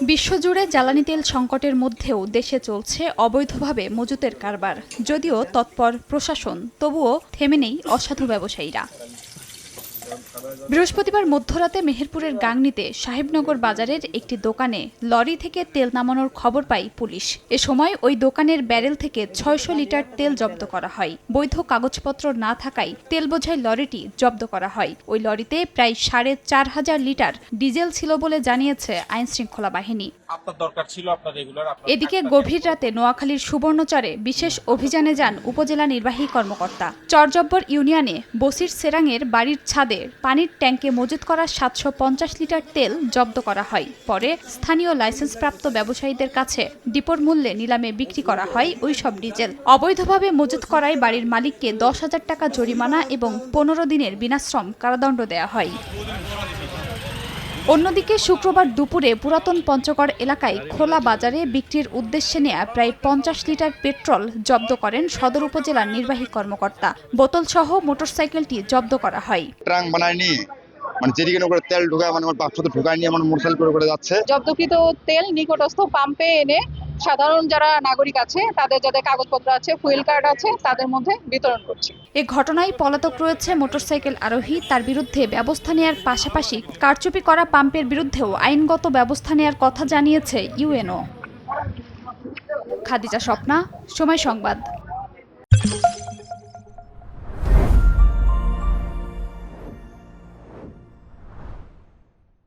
বিশ্বজুড়ে জ্বালানি তেল সংকটের মধ্যেও দেশে চলছে অবৈধভাবে মজুতের কারবার। যদিও তৎপর প্রশাসন, তবুও থেমে নেই অসাধু ব্যবসায়ীরা। বৃহস্পতিবার মধ্যরাতে মেহেরপুরের গাংনীতে সাহেবনগর বাজারের একটি দোকানে লরি থেকে তেল নামানোর খবর পায় পুলিশ। এ সময় ওই দোকানের ব্যারেল থেকে ৬০০ লিটার তেল জব্দ করা হয়। বৈধ কাগজপত্র না থাকায় তেল বোঝাই লরিটি জব্দ করা হয়। ওই লরিতে প্রায় ৪৫০০ লিটার ডিজেল ছিল বলে জানিয়েছে আইনশৃঙ্খলা বাহিনী। এদিকে গভীর রাতে নোয়াখালীর সুবর্ণচরে বিশেষ অভিযানে যান উপজেলা নির্বাহী কর্মকর্তা। চরজব্বর ইউনিয়নে বসির সেরাঙের বাড়ির ছাদে পানির ট্যাঙ্কে মজুত করা ৭৫০ লিটার তেল জব্দ করা হয়। পরে স্থানীয় লাইসেন্সপ্রাপ্ত ব্যবসায়ীদের কাছে ডিপোর মূল্যে নিলামে বিক্রি করা হয় ওই সব ডিজেল। অবৈধভাবে মজুত করায় বাড়ির মালিককে ১০,০০০ টাকা জরিমানা এবং ১৫ দিনের বিনাশ্রম কারাদণ্ড দেয়া হয়। অন্যদিকে শুক্রবার দুপুরে পুরাতন পঞ্চগড় এলাকায় খোলা বাজারে বিক্রির উদ্দেশ্যে নেয়া প্রায় ৫০ লিটার পেট্রোল জব্দ করেন সদর উপজেলার নির্বাহী কর্মকর্তা। বোতলসহ মোটরসাইকেলটি জব্দ করা হয়। ট্রাঙ্ক বানায়নি, যেদিকে করে তেল ঢোকায় বাক্সতে ঢোকায় নিয়ে মোটরসাইকেল করে যাচ্ছে। জব্দকৃত তেল নিকটস্থ পাম্পে এনে সাধারণ যারা নাগরিক আছে তাদের যাদের কাগজপত্র আছে, ফুয়েল কার্ড আছে, তাদের মধ্যে বিতরণ করছে। এ ঘটনায় পলাতক রয়েছে মোটরসাইকেল আরোহী। তার বিরুদ্ধে ব্যবস্থা নেয়ার পাশাপাশি কারচুপি করা পাম্পের বিরুদ্ধেও আইনগত ব্যবস্থা নেয়ার কথা জানিয়েছে ইউএনও। খাদিজা স্বপ্না, সময় সংবাদ।